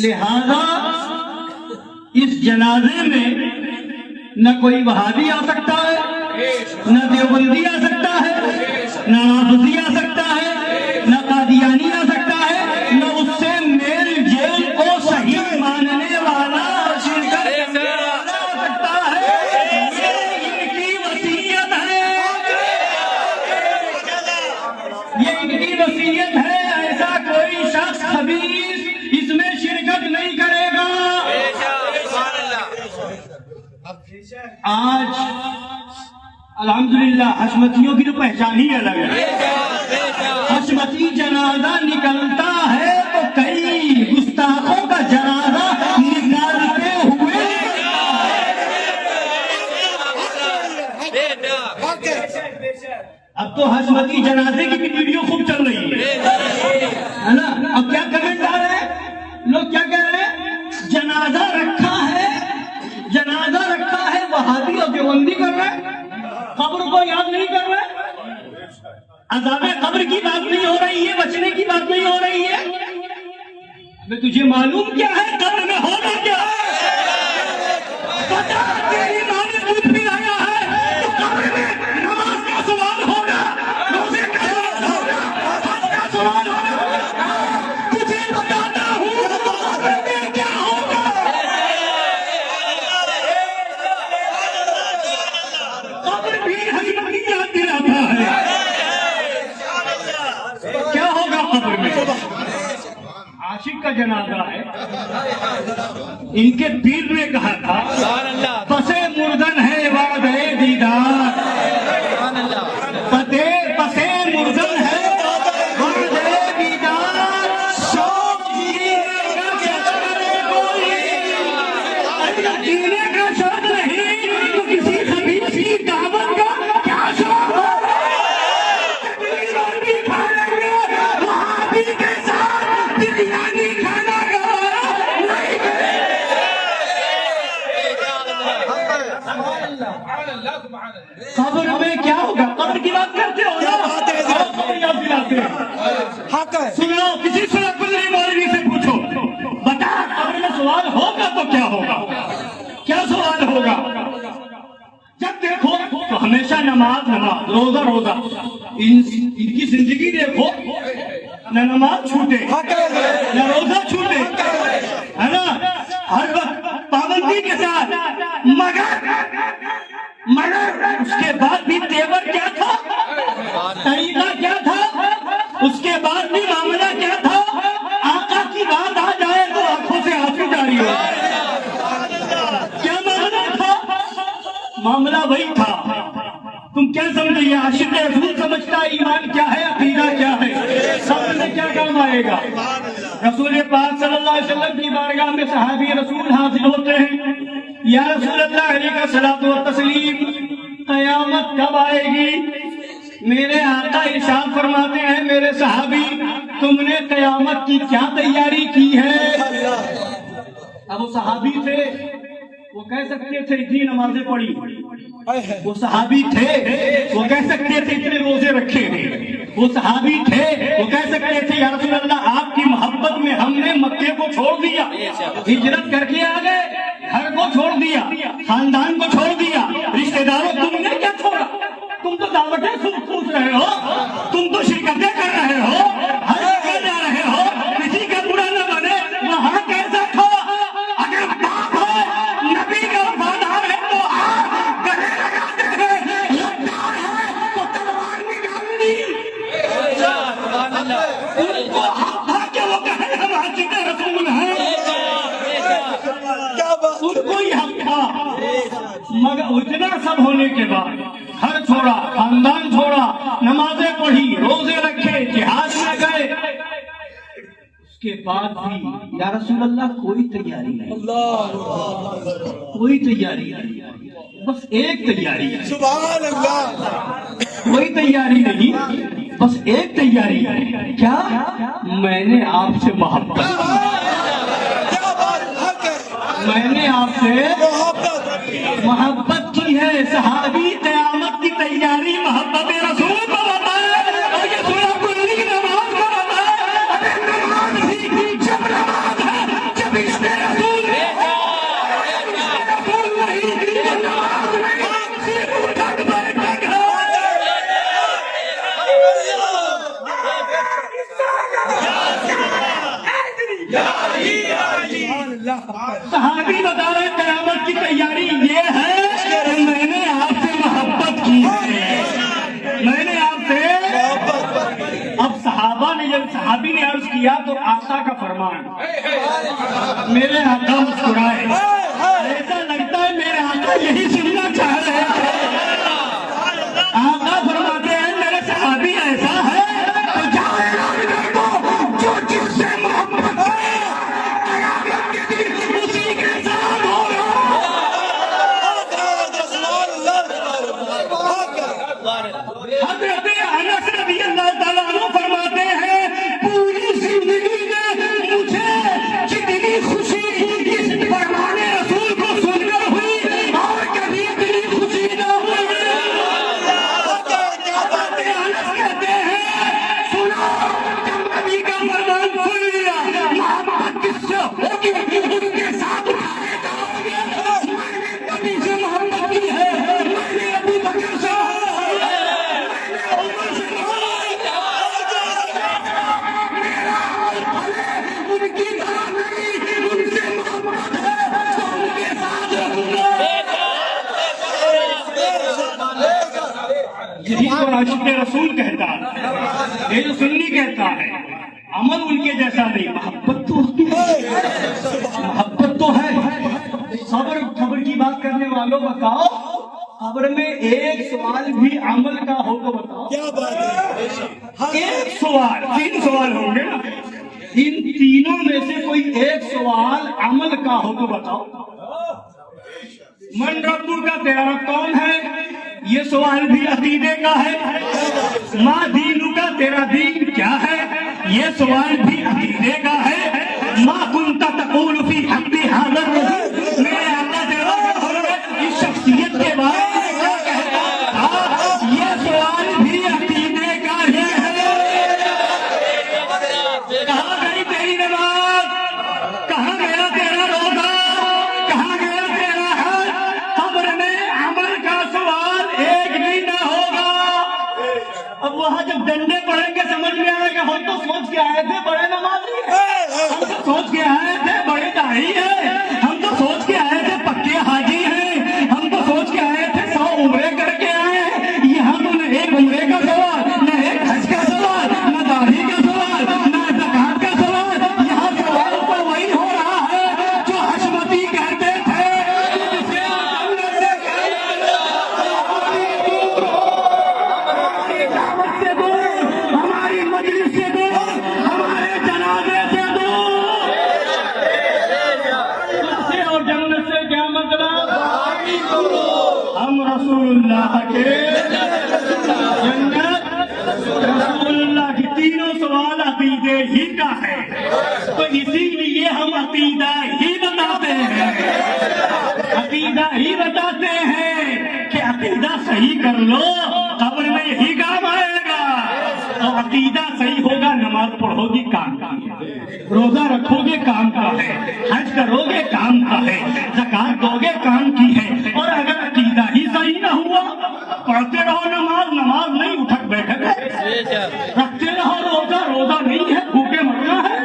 لہذا اس جنازے میں نہ کوئی وہابی آ سکتا ہے، نہ دیوبندی آ سکتا ہے، نہ رافضی آ سکتا ہے، نہ قادیانی آ سکتا ہے، نہ اس سے میل جیل کو صحیح ماننے والا شرکت آ سکتا ہے۔ یہ ان کی وصیت ہے، یہ ان کی وصیت ہے۔ ایسا کوئی شخص خبیث اس میں شرکت نہیں کرے گا۔ آج الحمدللہ حشمتیوں کی تو پہچان ہی الگ ہے۔ حشمتی جنازہ نکلتا ہے تو کئی گستاخوں کا جنازہ نکالتے ہوئے، اب تو حشمتی جنازے کی ویڈیو خوب چل رہی ہے نا۔ اب کیا کمنٹ آ رہے ہیں، لوگ کیا کہہ رہے ہیں، جنازہ رکھا ہے، جنازہ رکھا ہے، وہابی اور دیوبندی کر رہے ہیں، قبر کو یاد نہیں کر رہے، عذاب قبر کی بات نہیں ہو رہی ہے، بچنے کی بات نہیں ہو رہی ہے۔ ابے تجھے معلوم کیا ہے قبر میں ہونا کیا ہے؟ بتا، تیری ماں نے دودھ پلایا ہے تو قبر میں نماز کا سوال ہوگا، روزے کا سوال ہوگا، حج کا سوال ہوگا۔ تجھے بتاتا ہوں قبر میں کیا ہوگا۔ قبر بھی حشمتی یاد دلاتا ہے کیا ہوگا قبر میں۔ عاشق کا جنازہ ہے، ان کے پیر نے کہا تھا پسے مردن ہے وعدہ دیدار، پسے مردن ہے وعدہ دیدار، شوق جینے کا شوق نہیں تو کسی خبیث کی دعوت کا کیا شوق ہے۔ قبر میں کیا ہوگا، قبر کی بات کرتے ہو نا، قبر یاد دلاتے ہیں۔ سن لو، کسی سنت پندری مولوی سے پوچھو، بتا قبر میں سوال ہوگا تو کیا ہوگا، کیا سوال ہوگا۔ جب دیکھو تو ہمیشہ نماز نماز، روزہ روزہ، ان کی زندگی دیکھو، نہ نماز چھوٹے نہ روزہ چھوٹے، ہے نا، ہر وقت پابندی کے ساتھ، مگر اس کے بعد بھی تیور کیا تھا، طریقہ کیا تھا، اس کے بعد بھی معاملہ کیا تھا۔ آقا کی بات آ جائے تو آنکھوں سے آنسو جاری ہو، کیا معاملہ تھا، معاملہ وہی تھا۔ تم کیا سمجھے، عاشق رسول سمجھتا ہے ایمان کیا ہے، عقیدہ کیا ہے، قبر میں کیا کام آئے گا۔ رسول پاک صلی اللہ علیہ وسلم کی بارگاہ میں صحابی رسول حاضر ہوتے ہیں، یا رسول اللہ علیہ الصلوۃ والتسلیم، قیامت کب آئے گی؟ میرے آقا ارشاد فرماتے ہیں، میرے صحابی تم نے قیامت کی کیا تیاری کی ہے؟ اب وہ صحابی تھے، وہ کہہ سکتے تھے اتنی نمازیں پڑھی، وہ صحابی تھے، وہ کہہ سکتے تھے اتنے روزے رکھے ہیں، وہ صحابی تھے، وہ کہہ سکتے تھے یا رسول اللہ آپ کی محبت میں ہم نے مکے کو چھوڑ دیا، ہجرت کر کے آ گئے، گھر کو چھوڑ دیا، خاندان کو چھوڑ دیا، رشتہ داروں تم نے کیا چھوڑا، تم تو دعوتیں پوچھ رہے ہو، تم تو شرکتیں کر رہے ہو، ہر جگہ جا رہے ہو، کسی کا برا نہ بنے، وہاں کیسا تھا؟ اگر بات ہے نبی کا وفادار ہے تو آپ گلے لگاتے ہیں، غدار ہے تو تلوار نکال دی۔ ان کو حق تھا کہ وہ کہیں ہم عاشق رسول ہیں، ان کو ہی حق تھا، مگر اتنا سب ہونے کے بعد گھر چھوڑا، خاندان چھوڑا، نمازیں پڑھی، روزے رکھے، جہاد میں گئے، اس کے بعد بھی یا رسول اللہ کوئی تیاری نہیں، کوئی تیاری نہیں، بس ایک تیاری ہے، سبحان اللہ، کوئی تیاری نہیں، بس ایک تیاری ہے، کیا؟ میں نے آپ سے محبت کی، میں نے آپ سے محبت کی ہے۔ صحابی قیامت کی تیاری محبت رسول کو بتائے، اور یہ سورہ کلی نماز کو بتائے، نماز بھی جب نماز ہے، جب صحابی بتا رہے قیامت کی تیاری یہ ہے کہ میں نے آپ سے محبت کی ہے، میں نے آپ سے۔ اب صحابہ نے جب صحابی نے عرض کیا تو آقا کا فرمان، میرے آقا مسکرائے، ایسا لگتا ہے میرے آقا یہی سننا چاہ رہے ہیں۔ آقا فرماتے ہیں میرے صحابی ایسا ہے تو جاؤ اعلان کر دو، جو جس سے محبت کرے قیامت کے دن اسی کے ساتھ ہوگا۔ حضرت انس رضی اللہ تعالیٰ عنہ فرماتے ہیں پوری زندگی میں مجھے جتنی خوشی اس فرمان رسول کو سن کر ہوئی اور کبھی اتنی خوشی نہ ہوئی۔ حضرت انس کہتے ہیں سنو، جب نبی کا فرمان سن لیا محبت کس سے ہوگی ان کے ساتھ اٹھائے جاؤ گے۔ میں نے نبی سے محبت کی ہے، میں نے ابو بکر سے یہی تو عاشق رسول کہتا ہے، یہ جو سنی کہتا ہے عمل ان کے جیسا نہیں، محبت تو ہوتی ہے، محبت تو ہے۔ صبر کی بات کرنے والوں بتاؤ، قبر میں ایک سوال بھی عمل کا ہو تو بتاؤ، کیا بات ہے؟ ایک سوال، 3 سوال ہوں گے نا، ان تینوں میں سے کوئی ایک سوال عمل کا ہو تو بتاؤ۔ من ربو کا تیرا رب کون ہے، یہ سوال بھی عقیدے کا ہے۔ ما دینو کا تیرا دین کیا ہے، یہ سوال بھی عقیدے کا ہے۔ ما کنت تقول فی حق ھذا الرجل، میرے آقا تیرا اس شخصیت کے بارے میں کیا کہتا تھا، یہ سوال بھی عقیدے کا ہی ہے۔ کہاں گئی تیری نماز، کہاں گیا تیرا روزہ، کہاں گیا تیرا حج، قبر میں عمل کا سوال ایک بھی نہ ہوگا۔ اب وہاں جب ڈنڈے پڑیں گے سمجھ میں آئے گا ہم تو سوچ کے آئے تھے بڑے نمازی ہیں، ہم تو سوچ کے آئے تھے بڑے داعی ہیں، ہم تو سوچ کے آئے تھے پکے حاجی ہیں، ہم تو سوچ کے آئے تھے 100 عمرے کر کے آئے ہیں۔ یہاں تو نہ ایک عمرے کا سوال، نہ ایک حج کا سوال، نہ داڑھی کا سوال، نہ زکات کا سوال، یہاں سوال تو وہی ہو رہا ہے جو حشمتی کہتے تھے، جسے جنت سے ہماری دعوت سے دور، ہماری مجلس سے دور، ہمارے جنازے سے دور، سے اور جنت سے کیا مطلب، ہم رسول اللہ کے جنت، رسول اللہ کی تینوں سوال عقیدے ہی کا ہے، تو اسی لیے ہم عقیدہ ہی بتاتے ہیں، عقیدہ ہی بتاتے ہیں کہ عقیدہ صحیح کر لو قبر میں یہی کام آئے گا، اور عقیدہ صحیح ہوگا نماز پڑھو گی کام کا ہے، روزہ رکھو گے کام کا ہے، حج کرو گے کام کا ہے، زکات دو گے کام کی ہے۔ اور اگر عقیدہ ہی صحیح نہ ہوا، پڑھتے رہو نماز، نماز نہیں اٹھک بیٹھک ہے، رکھتے رہو روزہ، روزہ نہیں ہے بھوکے مرنا ہے،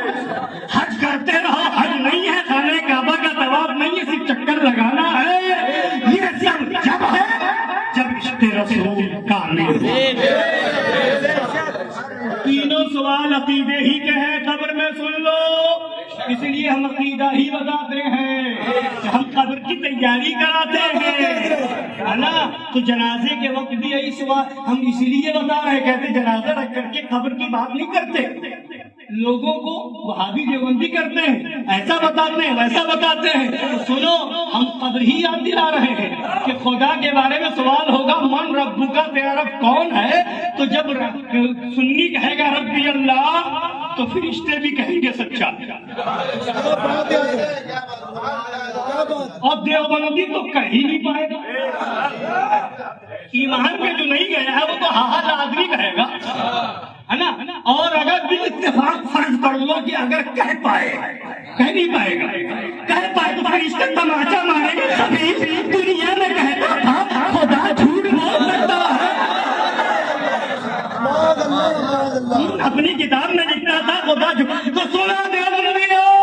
حج کرتے رہو، حج نہیں ہے خانہ کعبہ کا طواف نہیں ہے صرف چکر لگانا ہے، یہ سب جب ہے جب عشق رسول کامل ہو۔ تینوں سوال عقیدے ہی کے ہیں، قبر میں سن لو، اس لیے ہم عقیدہ ہی بتاتے ہیں کہ ہم قبر کی تیاری کراتے ہیں، ہے نا؟ تو جنازے کے وقت بھی یہی سوال ہم اس لیے بتا رہے، کہتے جنازہ رکھ کر کے قبر کی بات نہیں کرتے، لوگوں کو وہابی دیوبندی کرتے ہیں، ایسا بتاتے ہیں ویسا بتاتے ہیں۔ سنو، ہم قبر ہی یاد دلا رہے ہیں کہ خدا کے بارے میں سوال ہوگا، من ربو کا تیرا رب کون ہے، تو جب سنی کہے گا ربی اللہ تو فرشتے بھی کہیں گے سچا، اور دیوبندی تو کہیں نہیں پائے گا، ایمان میں جو نہیں گیا ہے وہ تو ہاں لازمی کہے گا، ہے نا؟ اور اگر بھی اتفاق فرض کر لو کہ اگر کہہ پائے، کہہ نہیں پائے گا، کہہ پائے تو فرشتے تماچا ماریں گے، سبھی دنیا میں کہتا تھا خدا جھوٹ بول سکتا ہے، اپنی کتاب میں لکھتا تھا خدا جھوٹ، تو سنا دیوبندیوں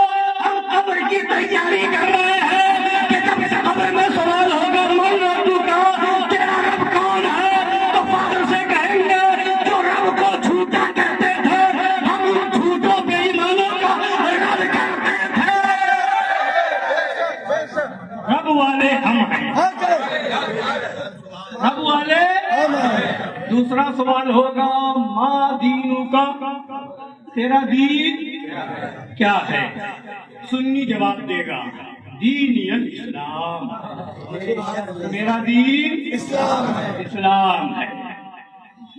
دوسرا سوال ہوگا ما دینو کا، تیرا دین کیا ہے؟ سنی جواب دے گا دینی الاسلام، میرا دین اسلام ہے۔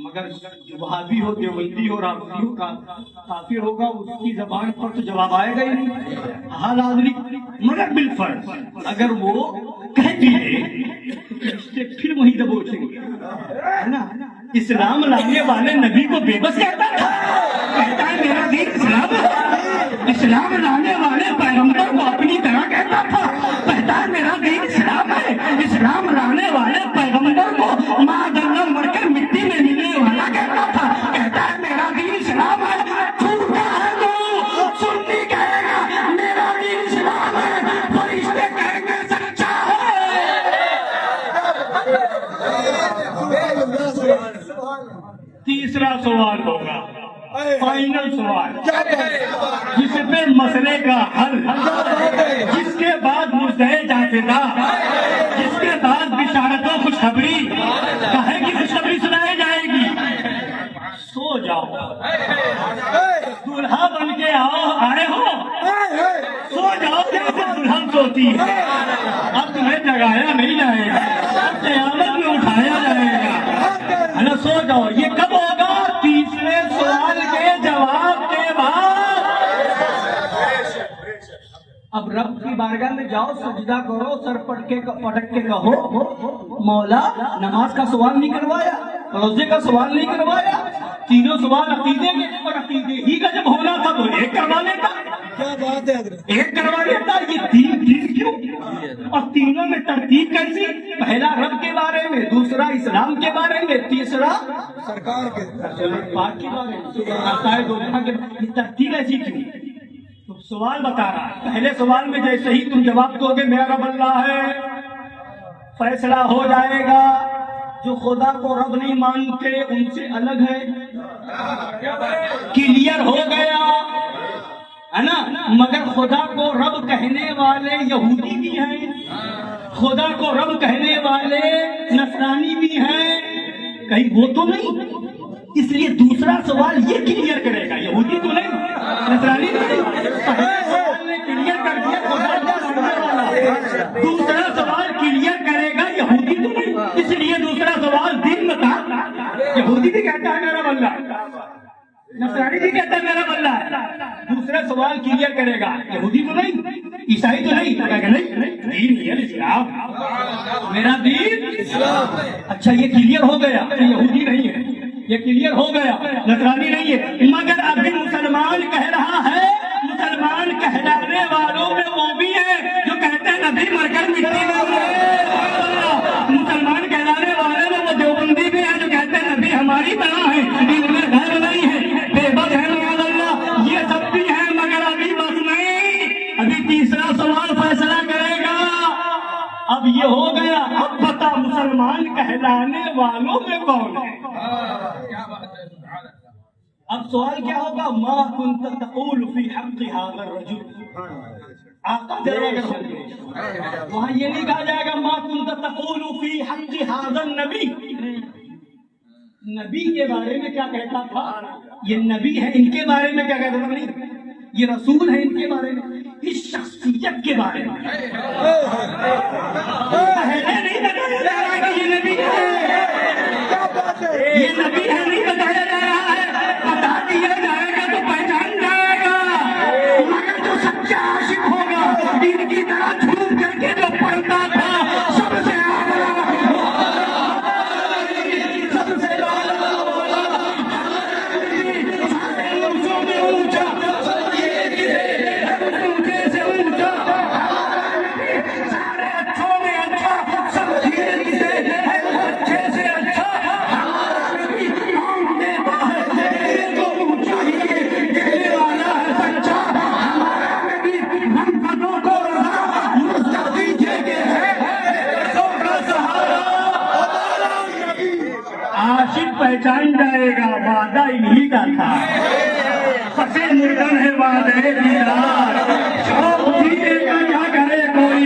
مگر جو وہابی ہو، دیوبندی ہو، رافضی ہو، کافر ہوگا، اس کی زبان پر تو جواب آئے گا ہی نہیں۔ حال حاضری مگر بالفرض اگر وہ کہہ دیے تو رشتے پھر وہی دبوچیں گے، ہے نا؟ اسلام لانے والے نبی کو بے بس کہتا تھا، کہتا ہے میرا دین اسلام ہے۔ اسلام لانے والے پیغمبر کو اپنی طرح کہتا تھا، کہتا ہے میرا دین اسلام ہے۔ اسلام لانے والے پیغمبر کو معاذ اللہ مر کر مٹی میں ملنے والا کہتا تھا، کہتا ہے میرا دین اسلام ہے۔ جھوٹا ہے تو سنی کہے گا میرا دین اسلام ہے، فرشتے کہیں گے سچا ہے۔ تیسرا سوال ہوگا فائنل سوال، جس پہ مسئلے کا حل، جس کے بعد مدعے جاثدہ، جس کے بعد بشارت و خوشخبری کہے کی خوشخبری سنائی جائے گی۔ سو جاؤ، دلہا بن کے آئے ہو، سو جاؤ جیسے دلہن سوتی ہے۔ اب تمہیں جگایا نہیں جائے گا، قیامت میں اٹھایا جائے گا، ہے نا؟ سو جاؤ۔ یہ کب ہوگا؟ تیسرے سوال کے جواب کے بعد۔ اب رب کی بارگاہ میں جاؤ، سجدہ کرو، سر پٹک کے کہو مولا نماز کا سوال نہیں کروایا، روزے کا سوال نہیں کروایا، تینوں سوال عقیدے کے، اور عقیدے ہی کا جب ہونا تھا تو ایک کروا لیتا۔ کیا بات ہے حضرت، ایک کروا لیتا۔ یہ تین کیوں؟ اور تینوں میں ترتیب کیسی؟ پہلا رب کے بارے میں، دوسرا اسلام کے بارے میں، تیسرا سرکار کے پاک کے بارے میں، عقائد و کے۔ یہ ترتیب ایسی کیوں؟ تو سوال بتا رہا ہے، پہلے سوال میں جیسے ہی تم جواب دو گے میرا رب اللہ ہے، فیصلہ ہو جائے گا۔ جو خدا کو رب نہیں مانتے ان سے الگ ہے، کلیئر ہو گیا، ہے نا؟ مگر خدا کو رب کہنے والے یہودی بھی ہیں، خدا کو رب کہنے والے نصرانی بھی ہیں، کہیں وہ تو نہیں؟ اس لیے دوسرا سوال یہ کلیئر کرے گا، یہودی تو نہیں، نصرانی تو نہیں۔ پہلے سوال نے کلیئر کر دیا خدا کو ماننے والا، دوسرا سوال کلیئر کرے گا یہودی تو نہیں۔ اس لیے دوسرا سوال دین بتا، یہودی بھی کہتا ہے میرا اللہ، نصرانی بھی کہتا ہے میرا اللہ ہے، دوسرا سوال کلیئر کرے گا یہودی تو نہیں، عیسائی تو نہیں، نہیں دین ہے اسلام، میرا دین اسلام۔ اچھا یہ کلیئر ہو گیا، یہودی نہیں ہے، یہ کلیئر ہو گیا، نصرانی نہیں ہے۔ مگر ابھی مسلمان کہہ رہا ہے، مسلمان کہلانے والوں میں وہ بھی ہے جو کہتے ہیں نبی مر کر مٹی میں ملے۔ مسلمان کہلانے والے میں وہ دیوبندی بھی ہے جو کہتے ہیں نبی ہماری طرح ہے، ان میں غیر نہیں ہے، بے بس ہے معاذ اللہ۔ یہ سب بھی ہے مگر ابھی بس نہیں، ابھی تیسرا سوال فیصلہ کرے گا۔ اب یہ ہو گیا، اب بتا مسلمان کہلانے والوں میں کون ہے؟ اب سوال کیا ہوگا؟ ما كنت تقول في حق هذا الرجل، آقا جائے گا وہاں یہ نہیں کہا جائے گا ما كنت تقول في حق هذا النبي، نبی کے بارے میں کیا کہتا تھا؟ یہ نبی ہے، ان کے بارے میں کیا کہتا تھا؟ نہیں، یہ رسول ہے، ان کے بارے میں، اس شخصیت کے بارے میں پہلے نہیں بتایا جا رہا کہ یہ نبی ہے، یہ نبی ہے نہیں بتایا جا رہا ہے، بتا دیا جائے گا تو پہچان جائے گا۔ مگر جو سچا عاشق ہوگا، ان کی طرح جھوم کر کے جو پڑھتا تھا، سب سے پہچان جائے گا، وعدہ انہی کا تھا، فصل مردن ہے وعدے دیدار، شوق جینے کا کیا کرے کوئی،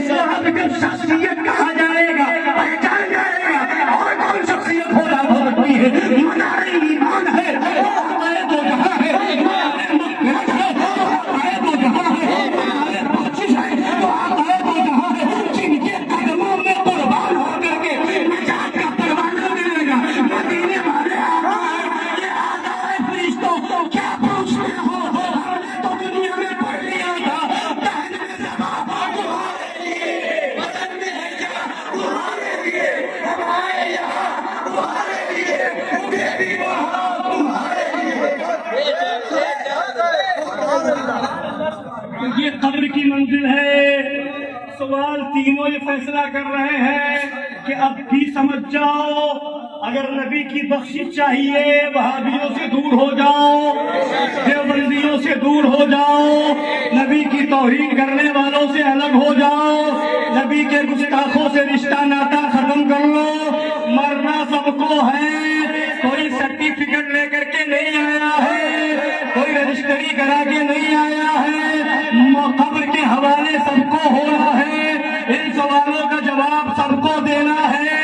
صاحب کا شخصیت کہا جائے گا، پہچان جائے گا، اور کون شخصیت ہوگا بھرتی ہے یہ قبر کی منزل ہے. سوال تینوں یہ فیصلہ کر رہے ہیں کہ اب بھی سمجھ جاؤ, اگر نبی کی بخشش چاہیے وہابیوں سے دور ہو جاؤ, دیوبندیوں سے دور ہو جاؤ, نبی کی توہین کرنے والوں سے الگ ہو جاؤ, نبی کے گستاخوں سے رشتہ ناتا ختم کر لو. مرنا سب کو ہے, کوئی سرٹیفکیٹ لے کر کے نہیں آیا ہے, کوئی رجسٹری کرا کے نہیں آیا ہے, قبر کے حوالے سب کو ہونا ہے. ان سوالوں کا جواب سب کو دینا ہے.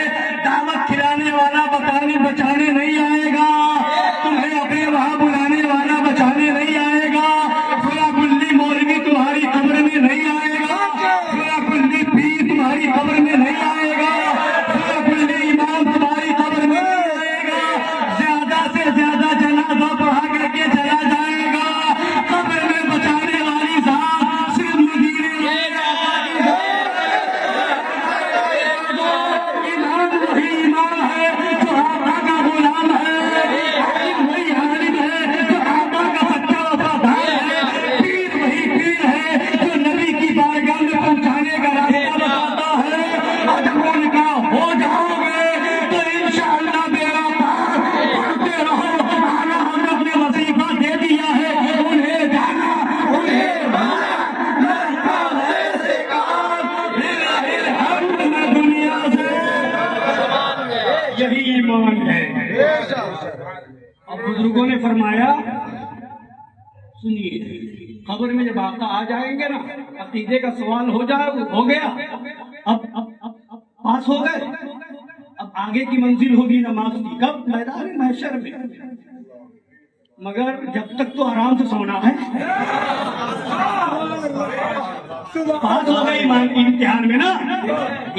دعوت کھلانے والا بچانے نہیں آئے گا, تمہیں اپنے وہاں بلانے والا بچانے نہیں آئے گا, فلاں کلی مولوی تمہاری قبر میں نہیں آئے گا, فلاں کلی پیر تمہاری قبر میں نہیں آئے گا, فلاں کلی امام تمہاری قبر میں نہیں آئے گا. زیادہ سے زیادہ جنازہ پڑھا کر کے چلا جائے گا. قبر میں بچانے والی ذات صرف مدینے میں ایمان وہی ایمان ہے جو آقا کا غلام ہے, عالم وہی عالم ہے جو آقا کا سچا وفادار ہے, پیر وہی پیر ہے جو نبی کی بارگاہ میں پہنچانے کا راستہ بتاتا ہے. اگر ان کا ہو جاؤ گے تو انشاءاللہ میرا پاس پڑھتے رہو. اعلیٰ حضرت نے وظیفہ دے دیا ہے, انہیں جانا انہیں بھانا, ایسے کام للہ الحمد میں دنیا سے. یہی ایمان ہے. اب بزرگوں نے فرمایا سنیے, قبر میں جب آقا آ جائیں گے نا, عقیدے کا سوال ہو گیا, اب پاس ہو گئے. اب آگے کی منزل ہوگی نماز کی, کب؟ میدان محشر میں. مگر جب تک تو آرام سے سونا ہے. پاس ہو گئے ایمان کے امتحان میں نا,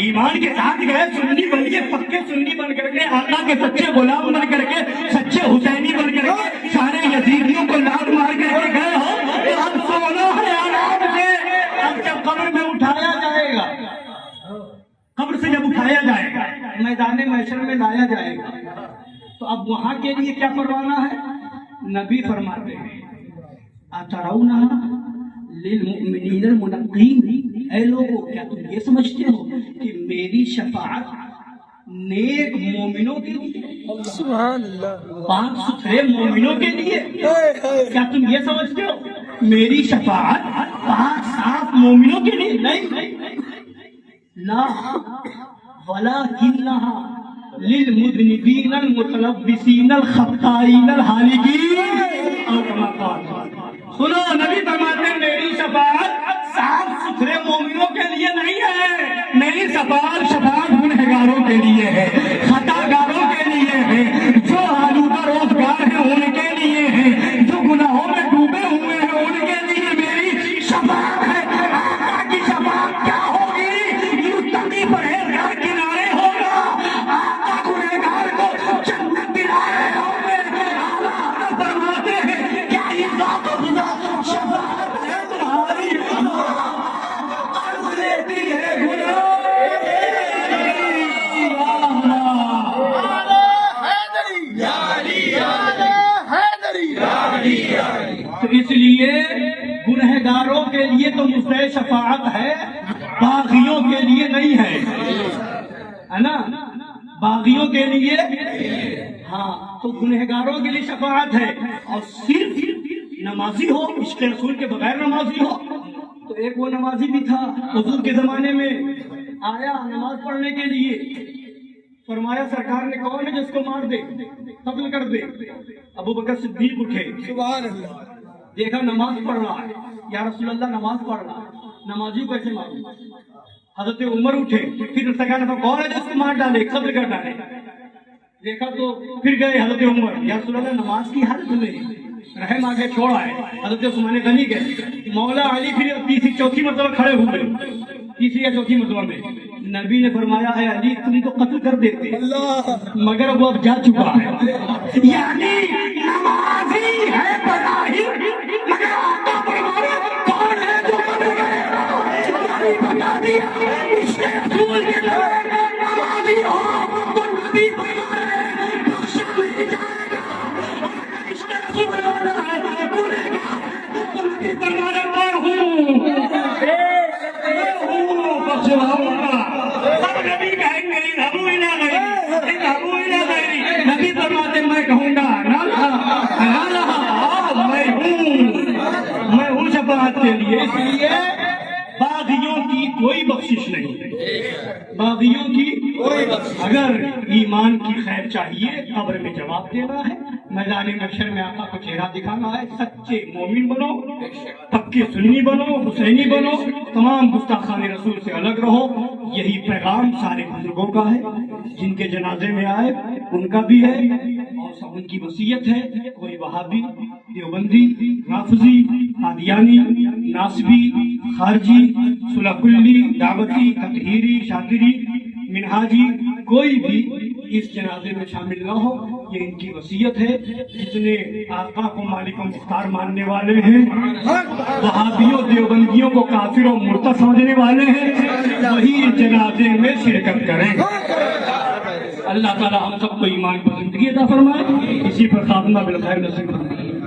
ایمان کے ساتھ گئے, سنی بن کے پکے سنی بن کر کے, آقا کے سچے غلام بن کر کے, سچے حسینی بن کر کے, سارے یزیدیوں کو لات مار کر کے گئے ہو, اب سونا ہے آرام سے. اب جب قبر میں اٹھایا جائے گا, قبر سے جب اٹھایا جائے گا, میدان محشر میں لایا جائے گا, تو اب وہاں کے لیے کیا پروانا ہے؟ نبی فرماتے ہیں اترون للمؤمنین المنقین, اے لوگوں کیا تم یہ سمجھتے ہو کہ میری شفاعت نیک مومنوں کے لیے, سبحان اللہ, پاک ستھرے مومنوں کے لیے, کیا تم یہ سمجھتے ہو میری شفاعت پاک صاف مومنوں کے لیے نہیں؟ لا ولکنھا للمذنبین المتلبسین الخطائین الحالکین. سنو, نبی فرماتے ہیں میری شفاعت صاف ستھرے مومنوں کے لیے نہیں ہے, میری شفاعت گنہگاروں کے لیے ہے, خطا گاروں کے لیے ہے, جو آلودہ روزگار ہیں ان کے لیے ہے, جو گناہوں میں ڈوبے ہوئے ہیں ان کے لیے میری شفاعت ہے. آقا کی شفاعت کیا ہوگی؟ متقی پرہیزگار کنارے ہوگا, آقا گنہگار کو جنت دلا رہے ہوں گے. اللہ فرماتے ہیں کیا یہ ذات و خدا شفاعت ہے تمہاری, قرض لیتی ہے گناہ. تو اس لیے گنہگاروں کے لیے تو مستحق شفاعت ہے, باغیوں کے لیے نہیں ہے نا, باغیوں کے لیے. ہاں, تو گنہگاروں کے لیے شفاعت ہے. اور صرف نمازی ہو, عشق رسول کے بغیر نمازی ہو, تو ایک وہ نمازی بھی تھا حضور کے زمانے میں, آیا نماز پڑھنے کے لیے, فرمایا سرکار نے کون ہے جس کو مار دے, قتل کر دے. ابو بکر صدیق اٹھے, سبحان اللہ, دیکھا نماز پڑھ رہا ہے, یا رسول اللہ نماز پڑھ رہا ہے, نمازی کو کیسے ماروں؟ حضرت عمر اٹھے, پھر سرکار نے کون ہے جس کو مار ڈالے, قتل کر ڈالے. دیکھا تو پھر گئے حضرت عمر, یا رسول اللہ نماز کی حالت میں رحم آگے چھوڑا ہے. حضرت عثمان غنی گئے, مولا علی پھر تیسری چوتھی مرتبہ کھڑے ہوئے, تیسری یا چوتھی مرتبہ میں نبی نے فرمایا اے علی تم تو قتل کر دیتے, مگر وہ اب جا چکا ہے. یعنی نمازی ہے بظاہر, مگر آقا فرمایا کون ہے جو قتل کرے گا, بتا دیا عشق رسول کے لیے نمازی ہو تو نبی فرمایا بخشا نہیں جائے گا. عشق رسول والا ہے, بولے گا تو نبی فرمایا میں ہوں, میں ہوں شفاعت کے لیے، اس لیے باغیوں کی کوئی بخشش نہیں، باغیوں کی کوئی بخشش۔ اگر ایمان کی خیر چاہیے قبر میں جواب دینا ہے، میدان محشر میں آقا کو چہرہ دکھانا ہے، سچے مومن بنو، پکے سنی بنو، حسینی بنو، تمام گستاخان رسول سے الگ رہو۔ یہی پیغام سارے بزرگوں کا ہے، جن کے جنازے میں آئے ان کا بھی ہے، اور سب ان کی وصیت ہے۔ کوئی وہابی، دیوبندی، رافضی، قادیانی، ناصبی، خارجی، صلح کلی، دعوتی، تطہیری، شاکری، منہاجی، کوئی بھی اس جنازے میں شامل نہ ہو، یہ ان کی وصیت ہے۔ جتنے آقا کو مالک و مختار ماننے والے ہیں، وہابیوں دیوبندیوں کو کافر و مرتد سمجھنے والے ہیں، وہی اس جنازے میں شرکت کریں۔ اللہ تعالی ہم سب کو ایمان پر زندگی عطا فرمائے، اسی پر خاتمہ بالخیر نصیب فرمائے۔